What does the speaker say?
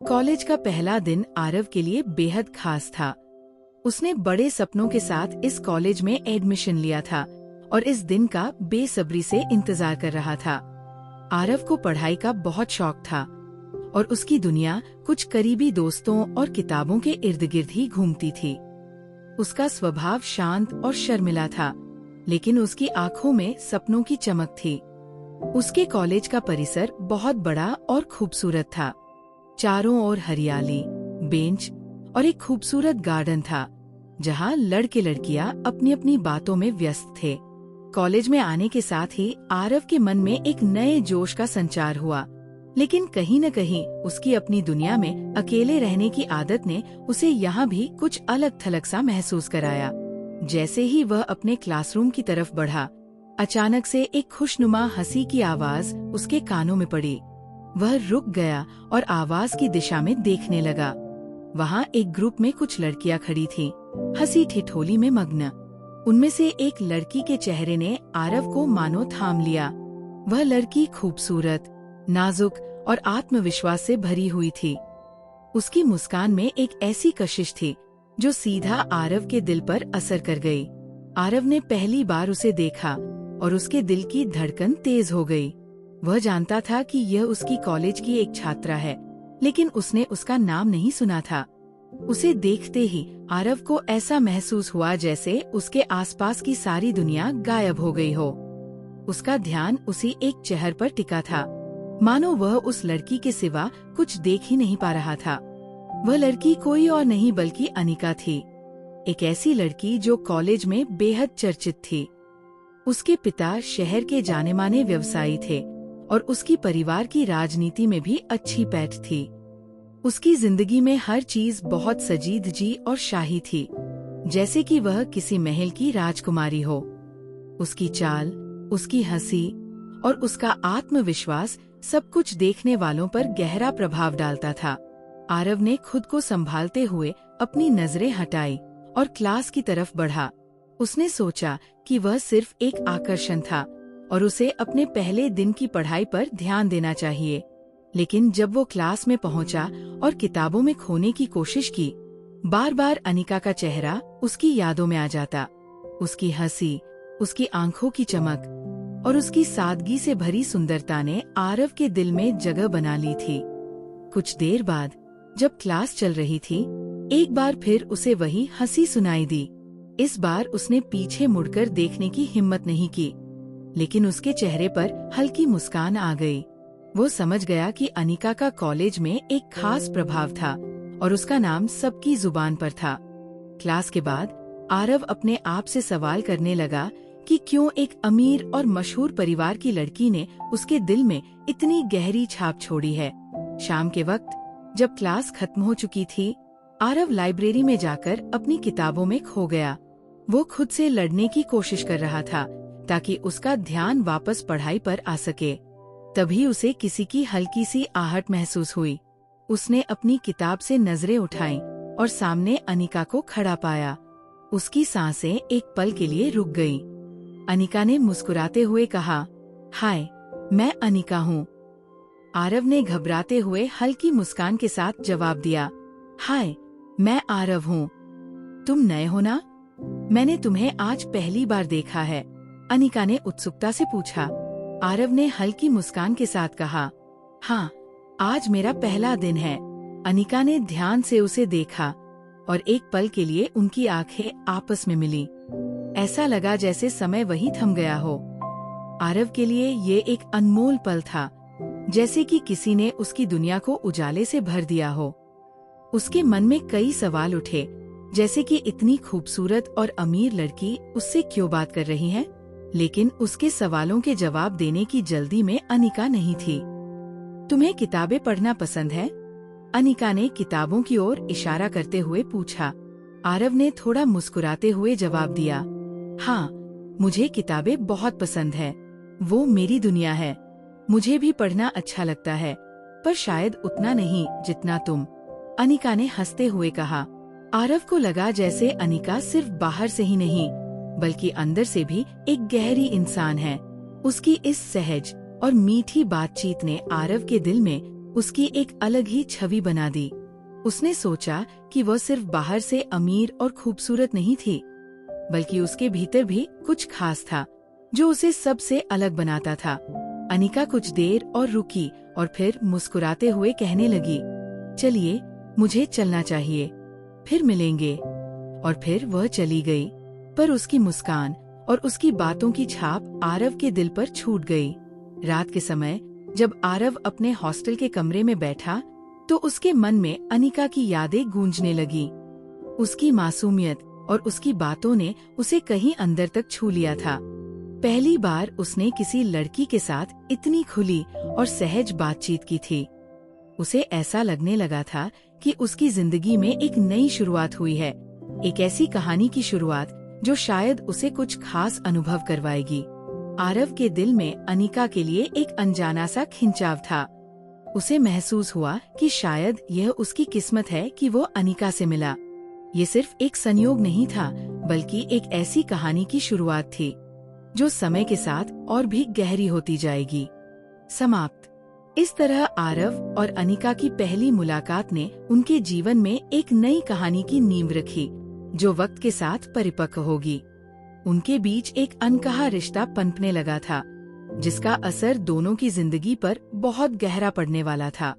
College का पहला दिन आरव के लिए बेहद खास था। उसने बड़े सपनों के साथ इस कॉलेज में एडमिशन लिया था और इस दिन का बेसब्री से इंतजार कर रहा था। आरव को पढ़ाई का बहुत शौक था और उसकी दुनिया कुछ करीबी दोस्तों और किताबों के इर्द गिर्द ही घूमती थी। उसका स्वभाव शांत और शर्मिला था, लेकिन उसकी आंखों में सपनों की चमक थी। उसके कॉलेज का परिसर बहुत बड़ा और खूबसूरत था। चारों ओर हरियाली, बेंच और एक खूबसूरत गार्डन था, जहां लड़के लड़कियां अपनी अपनी बातों में व्यस्त थे। कॉलेज में आने के साथ ही आरव के मन में एक नए जोश का संचार हुआ, लेकिन कहीं न कहीं उसकी अपनी दुनिया में अकेले रहने की आदत ने उसे यहाँ भी कुछ अलग थलग सा महसूस कराया। जैसे ही वह अपने क्लासरूम की तरफ बढ़ा, अचानक से एक खुशनुमा हंसी की आवाज उसके कानों में पड़ी। वह रुक गया और आवाज की दिशा में देखने लगा। वहाँ एक ग्रुप में कुछ लड़कियां खड़ी थीं, हंसी ठिठोली में मग्न। उनमें से एक लड़की के चेहरे ने आरव को मानो थाम लिया। वह लड़की खूबसूरत, नाजुक और आत्मविश्वास से भरी हुई थी। उसकी मुस्कान में एक ऐसी कशिश थी जो सीधा आरव के दिल पर असर कर गई। आरव ने पहली बार उसे देखा और उसके दिल की धड़कन तेज हो गई। वह जानता था कि यह उसकी कॉलेज की एक छात्रा है, लेकिन उसने उसका नाम नहीं सुना था। उसे देखते ही आरव को ऐसा महसूस हुआ जैसे उसके आसपास की सारी दुनिया गायब हो गई हो। उसका ध्यान उसी एक चेहरे पर टिका था, मानो वह उस लड़की के सिवा कुछ देख ही नहीं पा रहा था। वह लड़की कोई और नहीं बल्कि अनिका थी, एक ऐसी लड़की जो कॉलेज में बेहद चर्चित थी। उसके पिता शहर के जाने माने व्यवसायी थे और उसकी परिवार की राजनीति में भी अच्छी पैठ थी। उसकी जिंदगी में हर चीज बहुत सजी धजी और शाही थी, जैसे कि वह किसी महल की राजकुमारी हो। उसकी चाल, उसकी हंसी और उसका आत्मविश्वास सब कुछ देखने वालों पर गहरा प्रभाव डालता था। आरव ने खुद को संभालते हुए अपनी नजरें हटाई और क्लास की तरफ बढ़ा। उसने सोचा कि वह सिर्फ एक आकर्षण था और उसे अपने पहले दिन की पढ़ाई पर ध्यान देना चाहिए। लेकिन जब वो क्लास में पहुंचा और किताबों में खोने की कोशिश की, बार बार अनिका का चेहरा उसकी यादों में आ जाता। उसकी हंसी, उसकी आंखों की चमक और उसकी सादगी से भरी सुंदरता ने आरव के दिल में जगह बना ली थी। कुछ देर बाद जब क्लास चल रही थी, एक बार फिर उसे वही हंसी सुनाई दी। इस बार उसने पीछे मुड़कर देखने की हिम्मत नहीं की, लेकिन उसके चेहरे पर हल्की मुस्कान आ गई। वो समझ गया कि अनिका का कॉलेज में एक खास प्रभाव था और उसका नाम सबकी जुबान पर था। क्लास के बाद आरव अपने आप से सवाल करने लगा कि क्यों एक अमीर और मशहूर परिवार की लड़की ने उसके दिल में इतनी गहरी छाप छोड़ी है। शाम के वक्त जब क्लास खत्म हो चुकी थी, आरव लाइब्रेरी में जाकर अपनी किताबों में खो गया। वो खुद से लड़ने की कोशिश कर रहा था ताकि उसका ध्यान वापस पढ़ाई पर आ सके। तभी उसे किसी की हल्की सी आहट महसूस हुई। उसने अपनी किताब से नजरें उठाईं और सामने अनिका को खड़ा पाया। उसकी सांसें एक पल के लिए रुक गईं। अनिका ने मुस्कुराते हुए कहा, हाय, मैं अनिका हूँ। आरव ने घबराते हुए हल्की मुस्कान के साथ जवाब दिया, हाय, मैं आरव हूँ। तुम नए हो ना? मैंने तुम्हें आज पहली बार देखा है, अनिका ने उत्सुकता से पूछा। आरव ने हल्की मुस्कान के साथ कहा, हाँ, आज मेरा पहला दिन है। अनिका ने ध्यान से उसे देखा और एक पल के लिए उनकी आंखें आपस में मिली। ऐसा लगा जैसे समय वहीं थम गया हो। आरव के लिए ये एक अनमोल पल था, जैसे कि किसी ने उसकी दुनिया को उजाले से भर दिया हो। उसके मन में कई सवाल उठे, जैसे कि इतनी खूबसूरत और अमीर लड़की उससे क्यों बात कर रही है, लेकिन उसके सवालों के जवाब देने की जल्दी में अनिका नहीं थी। तुम्हें किताबें पढ़ना पसंद है? अनिका ने किताबों की ओर इशारा करते हुए पूछा। आरव ने थोड़ा मुस्कुराते हुए जवाब दिया, हाँ, मुझे किताबें बहुत पसंद है। वो मेरी दुनिया है। मुझे भी पढ़ना अच्छा लगता है, पर शायद उतना नहीं जितना तुम, अनिका ने हंसते हुए कहा। आरव को लगा जैसे अनिका सिर्फ बाहर से ही नहीं, बल्कि अंदर से भी एक गहरी इंसान है। उसकी इस सहज और मीठी बातचीत ने आरव के दिल में उसकी एक अलग ही छवि बना दी। उसने सोचा कि वह सिर्फ बाहर से अमीर और खूबसूरत नहीं थी, बल्कि उसके भीतर भी कुछ खास था जो उसे सबसे अलग बनाता था। अनिका कुछ देर और रुकी और फिर मुस्कुराते हुए कहने लगी, चलिए, मुझे चलना चाहिए, फिर मिलेंगे। और फिर वह चली गई, पर उसकी मुस्कान और उसकी बातों की छाप आरव के दिल पर छूट गई। रात के समय जब आरव अपने हॉस्टल के कमरे में बैठा तो उसके मन में अनिका की यादें गूंजने लगी। उसकी मासूमियत और उसकी बातों ने उसे कहीं अंदर तक छू लिया था। पहली बार उसने किसी लड़की के साथ इतनी खुली और सहज बातचीत की थी। उसे ऐसा लगने लगा था कि उसकी जिंदगी में एक नई शुरुआत हुई है, एक ऐसी कहानी की शुरुआत जो शायद उसे कुछ खास अनुभव करवाएगी। आरव के दिल में अनिका के लिए एक अनजाना सा खिंचाव था। उसे महसूस हुआ कि शायद यह उसकी किस्मत है कि वो अनिका से मिला। ये सिर्फ एक संयोग नहीं था, बल्कि एक ऐसी कहानी की शुरुआत थी जो समय के साथ और भी गहरी होती जाएगी। समाप्त। इस तरह आरव और अनिका की पहली मुलाकात ने उनके जीवन में एक नई कहानी की नींव रखी, जो वक्त के साथ परिपक्व होगी। उनके बीच एक अनकहा रिश्ता पनपने लगा था, जिसका असर दोनों की जिंदगी पर बहुत गहरा पड़ने वाला था।